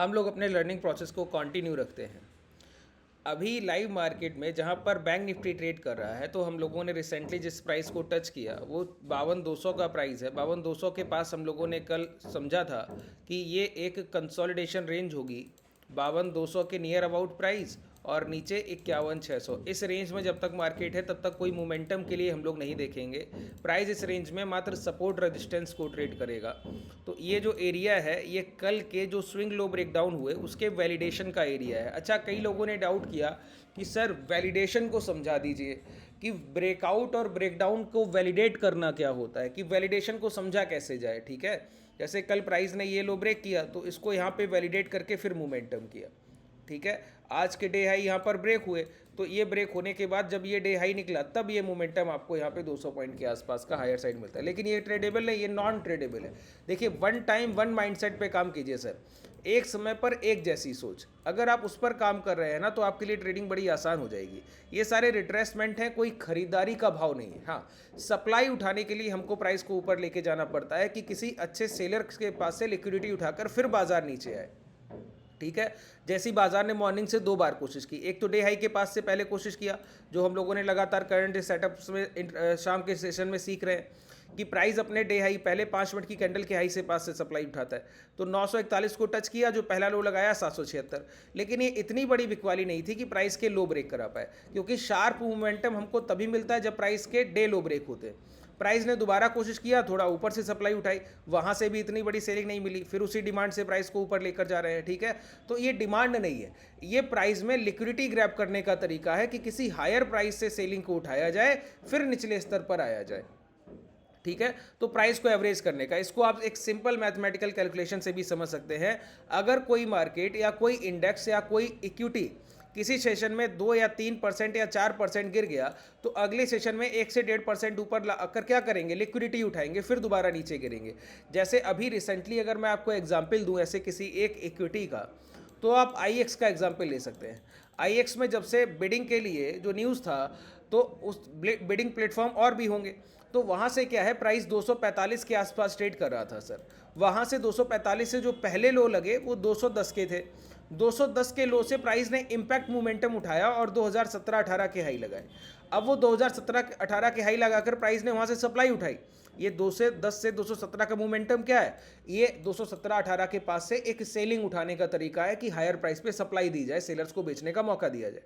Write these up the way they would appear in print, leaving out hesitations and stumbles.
हम लोग अपने लर्निंग प्रोसेस को कंटिन्यू रखते हैं। अभी लाइव मार्केट में जहां पर बैंक निफ्टी ट्रेड कर रहा है, तो हम लोगों ने रिसेंटली जिस प्राइस को टच किया वो 52,200 का प्राइस है। 52,200 के पास हम लोगों ने कल समझा था कि ये एक कंसोलिडेशन रेंज होगी, 52,200 के नियर अबाउट प्राइस और नीचे 51,600। इस रेंज में जब तक मार्केट है तब तक कोई मोमेंटम के लिए हम लोग नहीं देखेंगे। प्राइस इस रेंज में मात्र सपोर्ट रेजिस्टेंस को ट्रेड करेगा। तो ये जो एरिया है ये कल के जो स्विंग लो ब्रेकडाउन हुए उसके वैलिडेशन का एरिया है। अच्छा, कई लोगों ने डाउट किया कि सर वैलिडेशन को समझा दीजिए कि ब्रेकआउट और ब्रेकडाउन को वैलिडेट करना क्या होता है, कि वैलिडेशन को समझा कैसे जाए। ठीक है, जैसे कल प्राइस ने ये लो ब्रेक किया तो इसको यहाँ पे वैलिडेट करके फिर मोमेंटम किया। ठीक है, आज के डे हाई यहाँ पर ब्रेक हुए, तो ये ब्रेक होने के बाद जब ये डे हाई निकला तब ये मोमेंटम आपको यहाँ पे 200 पॉइंट के आसपास का हायर साइड मिलता है। लेकिन ये ट्रेडेबल नहीं, ये नॉन ट्रेडेबल है। देखिए, वन टाइम वन माइंडसेट पे काम कीजिए सर, एक समय पर एक जैसी सोच। अगर आप उस पर काम कर रहे हैं ना तो आपके लिए ट्रेडिंग बड़ी आसान हो जाएगी। ये सारे रिट्रेसमेंट हैं, कोई खरीदारी का भाव नहीं है। हाँ, सप्लाई उठाने के लिए हमको प्राइस को ऊपर लेके जाना पड़ता है कि किसी अच्छे सेलर के पास से लिक्विडिटी उठाकर फिर बाजार नीचे आए। ठीक है, जैसी बाजार ने मॉर्निंग से 2 बार कोशिश की। एक तो डे हाई के पास से पहले कोशिश किया, जो हम लोगों ने लगातार करंट सेटअप्स में शाम के सेशन में सीख रहे हैं कि प्राइस अपने डे हाई पहले 5 मिनट की कैंडल के हाई से पास से सप्लाई उठाता है। तो 941 को टच किया, जो पहला लो लगाया 776। लेकिन ये इतनी बड़ी बिकवाली नहीं थी कि प्राइस के लो ब्रेक करा पाए, क्योंकि शार्प मोमेंटम हमको तभी मिलता है जब प्राइस के डे लो ब्रेक होते हैं। प्राइस ने दोबारा कोशिश किया, थोड़ा ऊपर से सप्लाई उठाई, वहां से भी इतनी बड़ी सेलिंग नहीं मिली, फिर उसी डिमांड से प्राइस को ऊपर लेकर जा रहे हैं। ठीक है, तो ये डिमांड नहीं है, ये प्राइस में लिक्विडिटी ग्रैब करने का तरीका है कि किसी हायर प्राइस से सेलिंग को उठाया जाए फिर निचले स्तर पर आया जाए। ठीक है, तो प्राइस को एवरेज करने का, इसको आप एक सिंपल मैथमेटिकल कैलकुलेशन से भी समझ सकते हैं। अगर कोई मार्केट या कोई इंडेक्स या कोई इक्विटी किसी सेशन में 2 या 3% या 4% गिर गया, तो अगले सेशन में 1 से 1.5% ऊपर आकर क्या करेंगे, लिक्विडिटी उठाएंगे, फिर दोबारा नीचे गिरेंगे। जैसे अभी रिसेंटली अगर मैं आपको एग्जाम्पल दूं ऐसे किसी एक इक्विटी का, तो आप IX का एग्जाम्पल ले सकते हैं। IX में जब से बिडिंग के लिए जो न्यूज़ था, तो उस बिडिंग प्लेटफॉर्म और भी होंगे, तो वहाँ से क्या है, प्राइस 245 के आसपास ट्रेड कर रहा था सर। वहाँ से 245 से जो पहले लो लगे वो 210 के थे। 210 के लो से प्राइस ने इम्पैक्ट मोमेंटम उठाया और 2017-18 के हाई लगाए। अब वो 2017-18 के हाई लगाकर प्राइस ने वहाँ से सप्लाई उठाई। ये 210 से 217 का मोमेंटम क्या है, ये 217-18 के पास से एक सेलिंग उठाने का तरीका है कि हायर प्राइस पे सप्लाई दी जाए, सेलर्स को बेचने का मौका दिया जाए।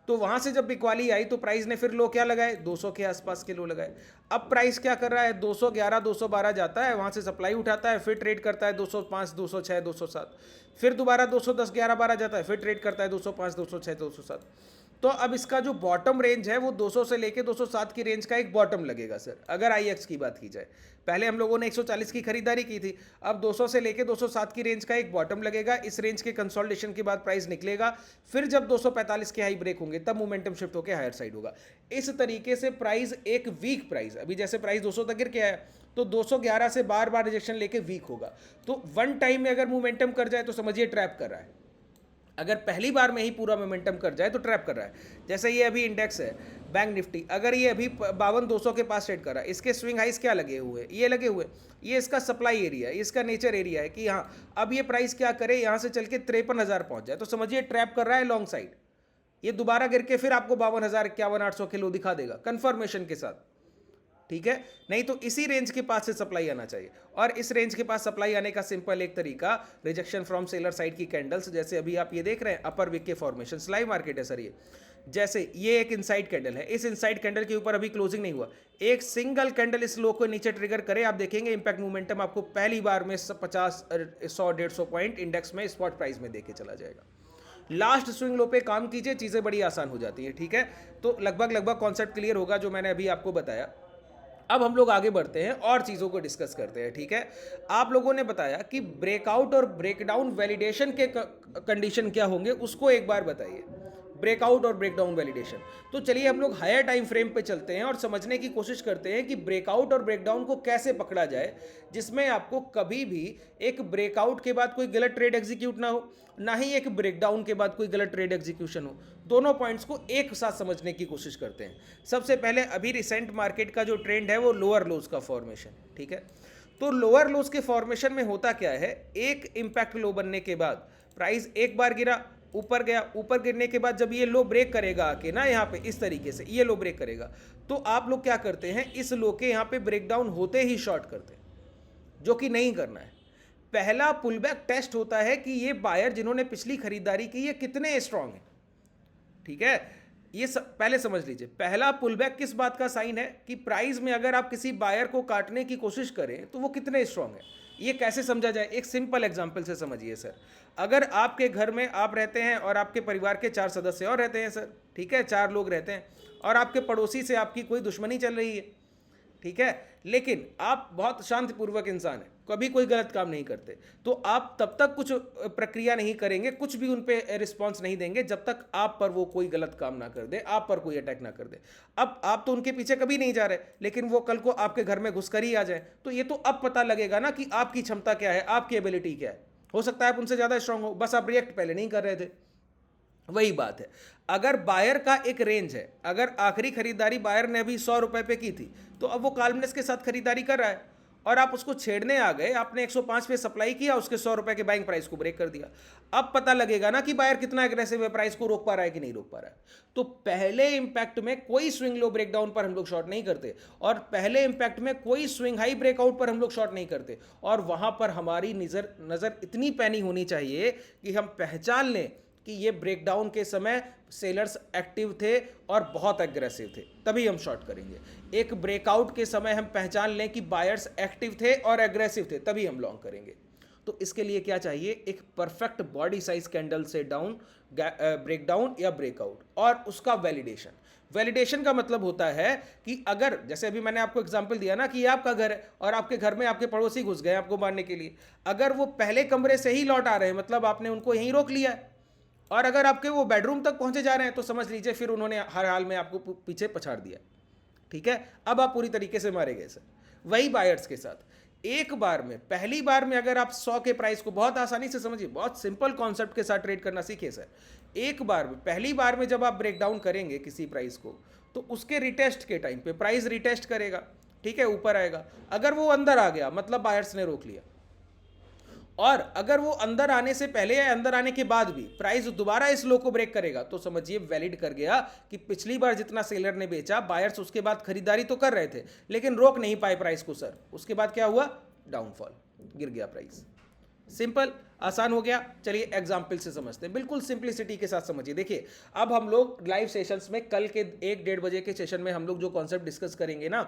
तो वहां से जब बिकवाली आई तो प्राइस ने फिर लो क्या लगाए, 200 के आसपास के लो लगाए। अब प्राइस क्या कर रहा है, 211 212 जाता है, वहां से सप्लाई उठाता है, फिर ट्रेड करता है 205 206 207, फिर दोबारा 210 11 12 जाता है, फिर ट्रेड करता है 205 206 207। तो अब इसका जो बॉटम रेंज है वो 200 से लेके 207 की रेंज का एक बॉटम लगेगा सर, अगर IX की बात की जाए। पहले हम लोगों ने 140 की खरीदारी की थी, अब 200 से लेके 207 की रेंज का एक बॉटम लगेगा। इस रेंज के कंसोलिडेशन के बाद प्राइस निकलेगा, फिर जब 245 के हाई ब्रेक होंगे तब मोमेंटम शिफ्ट होकर हायर साइड होगा। इस तरीके से प्राइस एक वीक प्राइस, अभी जैसे प्राइस 200 तक गिर के आया तो 211 से बार बार रिजेक्शन लेके वीक होगा। तो वन टाइम में अगर मोमेंटम कर जाए तो समझिए ट्रैप कर रहा है, अगर पहली बार में ही पूरा मोमेंटम कर जाए तो ट्रैप कर रहा है। जैसे ये अभी इंडेक्स है बैंक निफ्टी, अगर ये अभी 52,200 के पास ट्रेड कर रहा है, इसके स्विंग हाइस क्या लगे हुए, ये लगे हुए, ये इसका सप्लाई एरिया है, इसका नेचर एरिया है कि हाँ अब ये प्राइस क्या करे, यहाँ से चल के 53,000 पहुंच जाए, तो समझिए ट्रैप कर रहा है लॉन्ग साइड। ये दोबारा गिर के फिर आपको 52,000 51,800 के लो दिखा देगा कंफर्मेशन के साथ। ठीक है, नहीं तो इसी रेंज के पास से सप्लाई आना चाहिए, और इस रेंज के पास सप्लाई आने का सिंपल एक तरीका, रिजेक्शन फ्रॉम सेलर साइड की कैंडल्स, जैसे अभी आप ये देख रहे हैं अपर विक के फॉर्मेशन, लाइव मार्केट है सर ये। जैसे ये एक इनसाइड कैंडल है, इस इनसाइड कैंडल के ऊपर अभी क्लोजिंग नहीं हुआ, एक सिंगल कैंडल इस लो को नीचे ट्रिगर करे, आप देखेंगे इंपैक्ट मोमेंटम आपको पहली बार में 50 100 150 पॉइंट इंडेक्स में स्पॉट प्राइस में देके चला जाएगा। लास्ट स्विंग लो पे काम कीजिए, चीजें बड़ी आसान हो जाती है। ठीक है, तो लगभग कॉन्सेप्ट क्लियर होगा जो मैंने अभी आपको बताया। अब हम लोग आगे बढ़ते हैं और चीज़ों को डिस्कस करते हैं। ठीक है, आप लोगों ने बताया कि ब्रेकआउट और ब्रेकडाउन वैलिडेशन के कंडीशन क्या होंगे, उसको एक बार बताइए, ब्रेकआउट और ब्रेकडाउन वैलिडेशन। तो चलिए हम लोग हायर टाइम फ्रेम पे चलते हैं और समझने की कोशिश करते हैं कि ब्रेकआउट और ब्रेकडाउन को कैसे पकड़ा जाए, जिसमें आपको कभी भी एक ब्रेकआउट के बाद कोई गलत ट्रेड एग्जीक्यूट ना हो, ना ही एक ब्रेकडाउन के बाद कोई गलत ट्रेड एग्जीक्यूशन हो। दोनों पॉइंट्स को एक साथ समझने की कोशिश करते हैं। सबसे पहले अभी रिसेंट मार्केट का जो ट्रेंड है वो लोअर लोज का फॉर्मेशन। ठीक है, तो लोअर लोज के फॉर्मेशन में होता क्या है, एक इंपैक्ट लो बनने के बाद प्राइस एक बार गिरा, ऊपर गया, ऊपर गिरने के बाद जब ये लो ब्रेक करेगा आके ना यहाँ पे इस तरीके से ये लो ब्रेक करेगा, तो आप लोग क्या करते हैं, इस लो के यहाँ पे ब्रेकडाउन होते ही शॉर्ट करते हैं, जो कि नहीं करना है। पहला पुलबैक टेस्ट होता है कि ये बायर जिन्होंने पिछली खरीदारी की ये कितने स्ट्रांग है, ठीक है। ये पहले समझ लीजिए, पहला पुलबैक किस बात का साइन है कि प्राइस में अगर आप किसी बायर को काटने की कोशिश करें तो वो कितने स्ट्रांग है। ये कैसे समझा जाए, एक सिंपल एग्जांपल से समझिए सर। अगर आपके घर में आप रहते हैं और आपके परिवार के 4 सदस्य और रहते हैं सर, ठीक है, 4 लोग रहते हैं, और आपके पड़ोसी से आपकी कोई दुश्मनी चल रही है, ठीक है, लेकिन आप बहुत शांतिपूर्वक इंसान हैं, कभी कोई गलत काम नहीं करते, तो आप तब तक कुछ प्रक्रिया नहीं करेंगे, कुछ भी उन पे रिस्पॉन्स नहीं देंगे जब तक आप पर वो कोई गलत काम ना कर दे, आप पर कोई अटैक ना कर दे। अब आप तो उनके पीछे कभी नहीं जा रहे, लेकिन वो कल को आपके घर में घुसकर ही आ जाए, तो ये तो अब पता लगेगा ना कि आपकी क्षमता क्या है, आपकी एबिलिटी क्या है। हो सकता है आप उनसे ज़्यादा स्ट्रांग हो, बस आप रिएक्ट पहले नहीं कर रहे थे। वही बात है, अगर बायर का एक रेंज है, अगर आखिरी खरीदारी बायर ने अभी 100 रुपए पे की थी, तो अब वो काल्मनेस के साथ खरीदारी कर रहा है और आप उसको छेड़ने आ गए, आपने 105 पे सप्लाई किया, उसके 100 रुपए के बाइंग प्राइस को ब्रेक कर दिया। अब पता लगेगा ना कि बायर कितना एग्रेसिव है, प्राइस को रोक पा रहा है कि नहीं रोक पा रहा है। तो पहले इंपैक्ट में कोई स्विंग लो ब्रेकडाउन पर हम लोग शॉर्ट नहीं करते, और पहले इंपैक्ट में कोई स्विंग हाई ब्रेकआउट पर हम लोग शॉर्ट नहीं करते, और वहां पर हमारी नजर इतनी पैनी होनी चाहिए कि हम पहचान लें कि ये ब्रेकडाउन के समय सेलर्स एक्टिव थे और बहुत एग्रेसिव थे, तभी हम शॉर्ट करेंगे। एक ब्रेकआउट के समय हम पहचान लें कि बायर्स एक्टिव थे और एग्रेसिव थे, तभी हम लॉन्ग करेंगे। तो इसके लिए क्या चाहिए, एक परफेक्ट बॉडी साइज कैंडल से डाउन ब्रेकडाउन या ब्रेकआउट, और उसका वैलिडेशन। वैलिडेशन का मतलब होता है कि अगर, जैसे अभी मैंने आपको एग्जांपल दिया ना कि ये आपका घर है और आपके घर में आपके पड़ोसी घुस गए आपको मारने के लिए, अगर वो पहले कमरे से ही लौट आ रहे हैं मतलब आपने उनको यहीं रोक लिया है, और अगर आपके वो बेडरूम तक पहुंचे जा रहे हैं तो समझ लीजिए फिर उन्होंने हर हाल में आपको पीछे पछाड़ दिया, ठीक है। अब आप पूरी तरीके से मारे गए सर। वही बायर्स के साथ एक बार में, पहली बार में अगर आप 100 के प्राइस को बहुत आसानी से समझिए, बहुत सिंपल कॉन्सेप्ट के साथ ट्रेड करना सीखिए सर। एक बार में, पहली बार में जब आप ब्रेकडाउन करेंगे किसी प्राइस को, तो उसके रिटेस्ट के टाइम पे प्राइस रिटेस्ट करेगा, ठीक है, ऊपर आएगा। अगर वो अंदर आ गया मतलब बायर्स ने रोक लिया, और अगर वो अंदर आने से पहले या अंदर आने के बाद भी प्राइस दोबारा इस लो को ब्रेक करेगा, तो समझिए वैलिड कर गया कि पिछली बार जितना सेलर ने बेचा, बायर्स उसके बाद खरीदारी तो कर रहे थे लेकिन रोक नहीं पाए प्राइस को सर। उसके बाद क्या हुआ, डाउनफॉल, गिर गया प्राइस। सिंपल, आसान हो गया। चलिए एग्जाम्पल से समझते हैं, बिल्कुल सिंप्लिसिटी के साथ समझिए। देखिए अब हम लोग लाइव सेशंस में कल के 1-1:30 बजे के सेशन में हम लोग जो कॉन्सेप्ट डिस्कस करेंगे ना,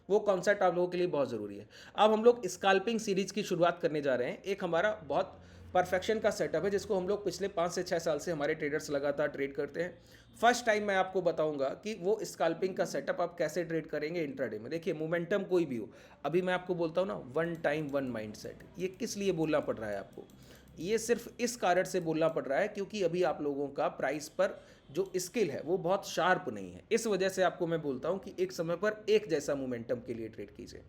वो कॉन्सेप्ट आप लोगों के लिए बहुत ज़रूरी है। अब हम लोग स्कैल्पिंग सीरीज की शुरुआत करने जा रहे हैं। एक हमारा बहुत परफेक्शन का सेटअप है जिसको हम लोग पिछले 5 से 6 साल से हमारे ट्रेडर्स लगातार ट्रेड करते हैं। फर्स्ट टाइम मैं आपको बताऊंगा कि वो स्कैल्पिंग का सेटअप आप कैसे ट्रेड करेंगे इंट्राडे में। देखिए मोमेंटम कोई भी हो, अभी मैं आपको बोलता हूँ ना, वन टाइम वन माइंडसेट, ये किस लिए बोलना पड़ रहा है आपको, ये सिर्फ इस कारण से बोलना पड़ रहा है क्योंकि अभी आप लोगों का प्राइस पर जो स्किल है वो बहुत शार्प नहीं है। इस वजह से आपको मैं बोलता हूँ कि एक समय पर एक जैसा मोमेंटम के लिए ट्रेड कीजिए।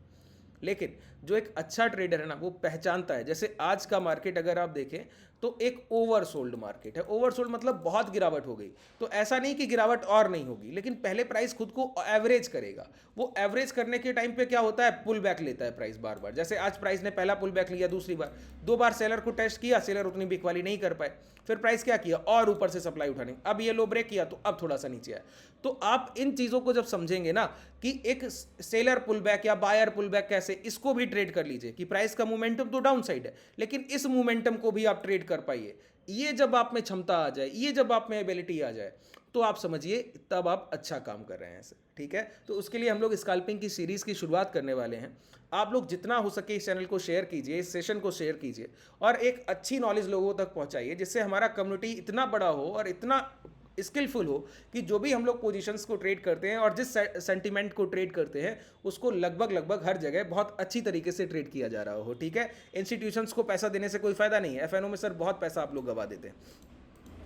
लेकिन जो एक अच्छा ट्रेडर है ना, वो पहचानता है। जैसे आज का मार्केट अगर आप देखें तो एक ओवरसोल्ड मार्केट है। ओवरसोल्ड मतलब बहुत गिरावट हो गई, तो ऐसा नहीं कि गिरावट और नहीं होगी, लेकिन पहले प्राइस खुद को एवरेज करेगा। वो एवरेज करने के टाइम पे क्या होता है, पुल बैक लेता है प्राइस बार बार। जैसे आज प्राइस ने पहला पुल बैक लिया, दूसरी बार, 2 बार सेलर को टेस्ट किया, सेलर उतनी बिकवाली नहीं कर पाए, फिर प्राइस क्या किया, और ऊपर से सप्लाई उठाने, अब ये लो ब्रेक किया तो अब थोड़ा सा नीचे आया। तो आप इन चीज़ों को जब समझेंगे ना कि एक सेलर पुल बैक या बायर पुल बैक कैसे, इसको भी ट्रेड कर लीजिए कि प्राइस का मोमेंटम तो डाउन साइड है लेकिन इस मोमेंटम को भी आप ट्रेड कर पाइए। ये जब आप में क्षमता आ जाए, ये जब आप में एबिलिटी आ जाए, तो आप समझिए तब आप अच्छा काम कर रहे हैं सर, ठीक है। तो उसके लिए हम लोग स्कैल्पिंग की सीरीज़ की शुरुआत करने वाले हैं। आप लोग जितना हो सके इस चैनल को शेयर कीजिए, इस सेशन को शेयर कीजिए और एक अच्छी नॉलेज लोगों तक पहुंचाइए, जिससे हमारा कम्युनिटी इतना बड़ा हो और इतना स्किलफुल हो कि जो भी हम लोग पोजीशंस को ट्रेड करते हैं और जिस सेंटीमेंट को ट्रेड करते हैं उसको लगभग हर जगह बहुत अच्छी तरीके से ट्रेड किया जा रहा हो, ठीक है। इंस्टीट्यूशंस को पैसा देने से कोई फायदा नहीं है। एफएनओ में सर बहुत पैसा आप लोग गवा देते हैं।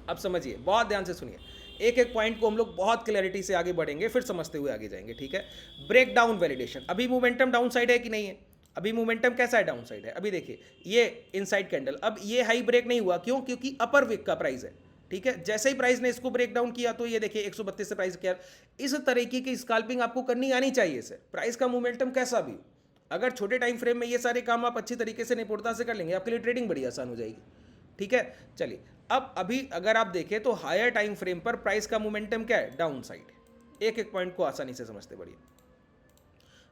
अब समझिए, बहुत ध्यान से सुनिए, एक एक पॉइंट को हम लोग बहुत क्लैरिटी से आगे बढ़ेंगे, फिर समझते हुए आगे जाएंगे, ठीक है। ब्रेक डाउन वैलिडेशन, अभी मोमेंटम डाउन साइड है कि नहीं है, अभी मोमेंटम कैसा है, डाउन साइड है। अभी देखिए ये इनसाइड कैंडल, अब ये हाई ब्रेक नहीं हुआ, क्यों, क्योंकि अपर विक का प्राइस है, ठीक है। जैसे ही प्राइस ने इसको ब्रेक डाउन किया तो ये देखिए 132 से प्राइस किया। इस तरीके की स्कैल्पिंग आपको करनी आनी चाहिए सर, प्राइस का मोमेंटम कैसा भी। अगर छोटे टाइम फ्रेम में ये सारे काम आप अच्छी तरीके से निपुणता से कर लेंगे, आपके लिए ट्रेडिंग बड़ी आसान हो जाएगी, ठीक है, चलिए अब अभी अगर आप देखें तो हायर टाइम फ्रेम पर प्राइस का मोमेंटम क्या है, डाउन साइड। एक एक पॉइंट को आसानी से समझते बढ़िए,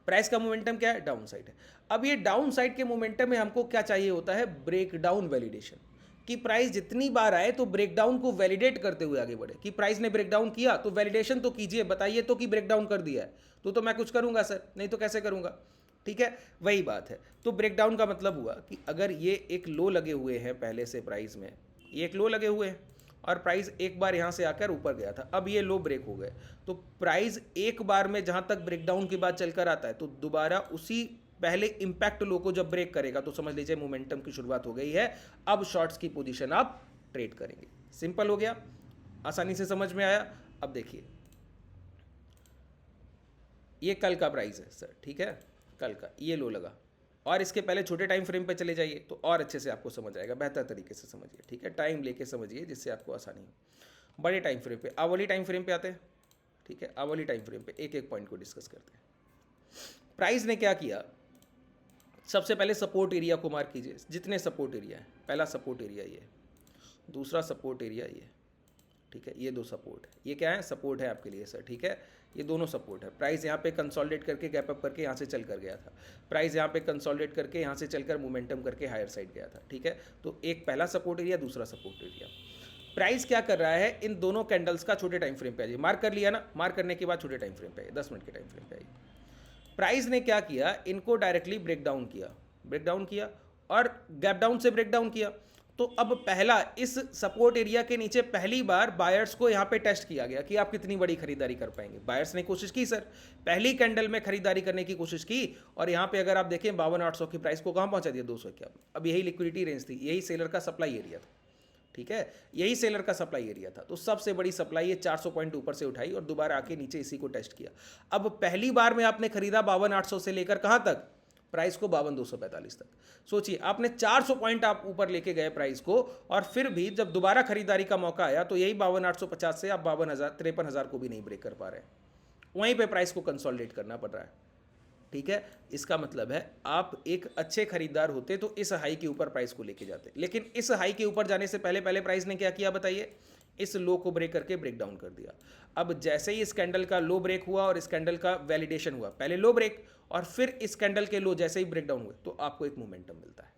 प्राइस का मोमेंटम क्या है, डाउन साइड है। अब ये डाउन साइड के मोमेंटम में हमको क्या चाहिए होता है, ब्रेक डाउन वैलिडेशन, कि प्राइस जितनी बार आए तो ब्रेकडाउन को वैलिडेट करते हुए आगे बढ़े, कि प्राइस ने ब्रेकडाउन किया तो वैलिडेशन तो कीजिए, बताइए तो कि ब्रेकडाउन कर दिया है, तो मैं कुछ करूंगा सर, नहीं तो कैसे करूंगा, ठीक है, वही बात है। तो ब्रेकडाउन का मतलब हुआ कि अगर ये एक लो लगे हुए हैं पहले से प्राइस में, ये एक लो लगे हुए हैं और प्राइस एक बार यहाँ से आकर ऊपर गया था, अब ये लो ब्रेक हो गए, तो प्राइस एक बार में जहाँ तक ब्रेकडाउन के बाद चलकर आता है तो दोबारा उसी पहले इंपैक्ट लो को जब ब्रेक करेगा तो समझ लीजिए मोमेंटम की शुरुआत हो गई है, अब शॉर्ट्स की पोजीशन आप ट्रेड करेंगे। सिंपल हो गया, आसानी से समझ में आया। अब देखिए ये कल का प्राइस है सर, ठीक है, कल का ये लो लगा और इसके पहले छोटे टाइम फ्रेम पे चले जाइए तो और अच्छे से आपको समझ आएगा, बेहतर तरीके से समझिए, ठीक है, टाइम लेके समझिए जिससे आपको आसानी हो। बड़े टाइम फ्रेम पे, आवली टाइम फ्रेम पे आते हैं, ठीक है, आवली टाइम फ्रेम पे एक एक पॉइंट को डिस्कस करते हैं। प्राइस ने क्या किया, सबसे पहले सपोर्ट एरिया को मार्क कीजिए, जितने सपोर्ट एरिया है, पहला सपोर्ट एरिया ये, दूसरा सपोर्ट एरिया ये, ठीक है, ये दो सपोर्ट है, ये क्या है, सपोर्ट है आपके लिए सर, ठीक है, ये दोनों सपोर्ट है। प्राइस यहाँ पे कंसोलिडेट करके गैप अप करके यहाँ से चल कर गया था, प्राइस यहाँ पे कंसोलिडेट करके यहाँ से चलकर मोमेंटम करके हायर साइड गया था, ठीक है, तो एक पहला सपोर्ट एरिया, दूसरा सपोर्ट एरिया। प्राइस क्या कर रहा है, इन दोनों कैंडल्स का छोटे टाइम फ्रेम पे आइए, मार्क कर लिया ना, मार्क करने के बाद छोटे टाइम फ्रेम पे आइए, 10 मिनट के टाइम फ्रेम पे आइए। प्राइस ने क्या किया, इनको डायरेक्टली ब्रेक डाउन किया और गैप डाउन से ब्रेक डाउन किया, तो अब पहला इस सपोर्ट एरिया के नीचे पहली बार बायर्स को यहाँ पे टेस्ट किया गया कि आप कितनी बड़ी खरीदारी कर पाएंगे। बायर्स ने कोशिश की सर, पहली कैंडल में खरीदारी करने की कोशिश की और यहाँ पे अगर आप देखें 52,800 की प्राइस को कहाँ पहुँचा दिया, 251। अब यही लिक्विडिटी रेंज थी, यही सेलर का सप्लाई एरिया था, ठीक है, यही सेलर का सप्लाई एरिया था, तो सबसे बड़ी सप्लाई ये 400 पॉइंट ऊपर से उठाई और दोबारा आके नीचे इसी को टेस्ट किया। अब पहली बार में आपने खरीदा 52,800 से लेकर कहाँ तक, प्राइस को 52,245 तक। सोचिए आपने 400 पॉइंट आप ऊपर लेके गए प्राइस को, और फिर भी जब दोबारा खरीदारी का मौका आया तो यही 52,850 से आप 53,000 को भी नहीं ब्रेक कर पा रहे, वहीं पे प्राइस को कंसोलिडेट करना पड़ रहा है, ठीक है। इसका मतलब है आप एक अच्छे खरीदार होते तो इस हाई के ऊपर प्राइस को लेके जाते, लेकिन इस हाई के ऊपर जाने से पहले पहले प्राइस ने क्या किया बताइए, इस लो को ब्रेक करके ब्रेक डाउन कर दिया। अब जैसे ही इस कैंडल का लो ब्रेक हुआ और इस कैंडल का वैलिडेशन हुआ, पहले लो ब्रेक और फिर इस कैंडल के लो जैसे ही ब्रेक डाउन हुए तो आपको एक मोमेंटम मिलता है।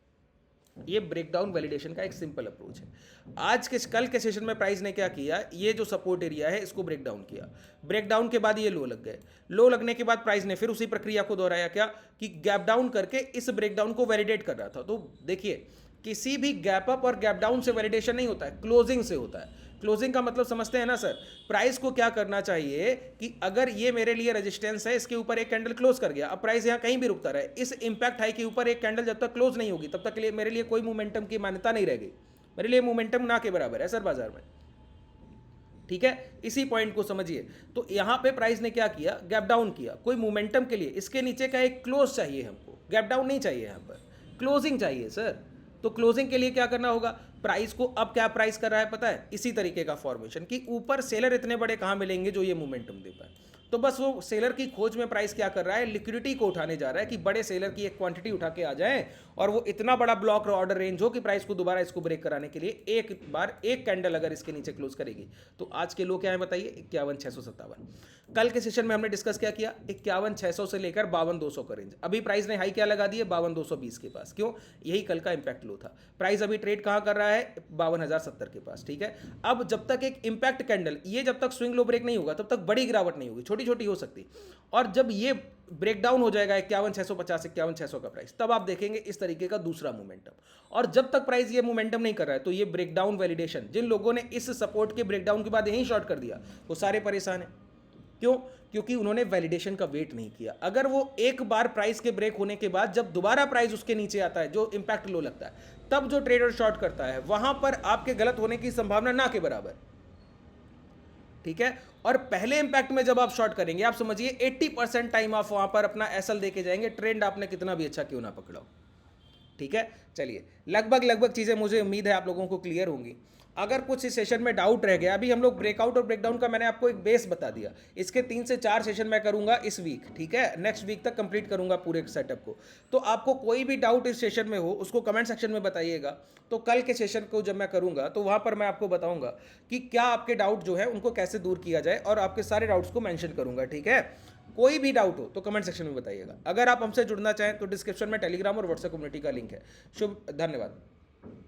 ये ब्रेकडाउन वैलिडेशन का एक सिंपल अप्रोच है। आज के कल के सेशन में प्राइस ने क्या किया, ये जो सपोर्ट एरिया है इसको ब्रेक डाउन किया, ब्रेक डाउन के बाद ये लो लग गए, लो लगने के बाद प्राइस ने फिर उसी प्रक्रिया को दोहराया, क्या कि गैप डाउन करके इस ब्रेकडाउन को वैलिडेट कर रहा था। तो देखिए किसी भी गैप अप और गैप डाउन से वैलिडेशन नहीं होता है, क्लोजिंग से होता है। क्लोजिंग का मतलब समझते हैं ना सर, प्राइस को क्या करना चाहिए कि अगर ये मेरे लिए रेजिस्टेंस है, इसके ऊपर एक कैंडल क्लोज कर गया, अब प्राइस यहाँ कहीं भी रुकता रहे, इस इंपैक्ट हाई के ऊपर एक कैंडल जब तक क्लोज नहीं होगी तब तक के लिए मेरे लिए कोई मोमेंटम की मान्यता नहीं रहेगी, मेरे लिए मोमेंटम ना के बराबर है सर बाजार में, ठीक है। इसी पॉइंट को समझिए। तो यहां पे प्राइस ने क्या किया, गैप डाउन किया, कोई मोमेंटम के लिए इसके नीचे का एक क्लोज चाहिए हमको, गैप डाउन नहीं चाहिए, यहां पर क्लोजिंग चाहिए सर। तो क्लोजिंग के लिए क्या करना होगा, प्राइस को अब क्या प्राइस कर रहा है पता है, इसी तरीके का फॉर्मेशन कि ऊपर सेलर इतने बड़े कहां मिलेंगे जो ये मोमेंटम दे पाए। तो बस वो सेलर की खोज में प्राइस क्या कर रहा है, लिक्विडिटी को उठाने जा रहा है कि बड़े सेलर की एक क्वांटिटी उठा के आ जाए और वो इतना बड़ा ब्लॉक ऑर्डर रेंज हो कि प्राइस को दोबारा इसको ब्रेक कराने के लिए एक बार एक कैंडल अगर इसके नीचे क्लोज करेगी। तो आज के लो क्या है बताइए, 51,657। कल के सेशन में हमने डिस्कस क्या किया, 51,600 से लेकर 52,200 का रेंज। अभी प्राइस ने हाई क्या लगा दिए, 52,220 के पास, क्यों, यही कल का इंपैक्ट लो था। प्राइस अभी ट्रेड कहां कर रहा है, 52,070 के पास, ठीक है। अब जब तक एक इंपैक्ट कैंडल, ये जब तक स्विंग लो ब्रेक नहीं होगा तब तक बड़ी गिरावट नहीं होगी, छोटी छोटी हो सकती, और जब ये ब्रेक डाउन हो जाएगा 51,650 51,600 का प्राइस, तब आप देखेंगे इस तरीके का दूसरा मोमेंटम। और जब तक प्राइस ये मोमेंटम नहीं कर रहा है तो ये ब्रेकडाउन वैलिडेशन, जिन लोगों ने इस सपोर्ट के ब्रेकडाउन के बाद यहीं शॉर्ट कर दिया वो सारे परेशान हैं। क्यों, क्योंकि उन्होंने वैलिडेशन का वेट नहीं किया। अगर वो एक बार प्राइस के ब्रेक होने के बाद जब दोबारा प्राइस उसके नीचे आता है, जो इंपैक्ट लो लगता है, तब जो ट्रेडर शॉर्ट करता है वहां पर आपके गलत होने की संभावना ना के बराबर, ठीक है। और पहले इंपैक्ट में जब आप शॉर्ट करेंगे, आप समझिए 80% टाइम आप वहां पर अपना एसएल देके जाएंगे, ट्रेंड आपने कितना भी अच्छा क्यों ना पकड़ाओ, ठीक है, चलिए लगभग चीज़ें मुझे उम्मीद है आप लोगों को क्लियर होंगी। अगर कुछ इस सेशन में डाउट रह गया, अभी हम लोग ब्रेकआउट और ब्रेकडाउन का मैंने आपको एक बेस बता दिया, इसके 3 से 4 सेशन मैं करूंगा इस वीक, ठीक है, नेक्स्ट वीक तक कंप्लीट करूंगा पूरे सेटअप को। तो आपको कोई भी डाउट इस सेशन में हो उसको कमेंट सेक्शन में बताइएगा, तो कल के सेशन को जब मैं करूंगा तो वहां पर मैं आपको बताऊंगा कि क्या आपके डाउट जो है उनको कैसे दूर किया जाए, और आपके सारे डाउट्स को मेंशन करूंगा, ठीक है। कोई भी डाउट हो तो कमेंट सेक्शन में बताइएगा। अगर आप हमसे जुड़ना चाहें तो डिस्क्रिप्शन में टेलीग्राम और व्हाट्सएप कम्युनिटी का लिंक है। धन्यवाद।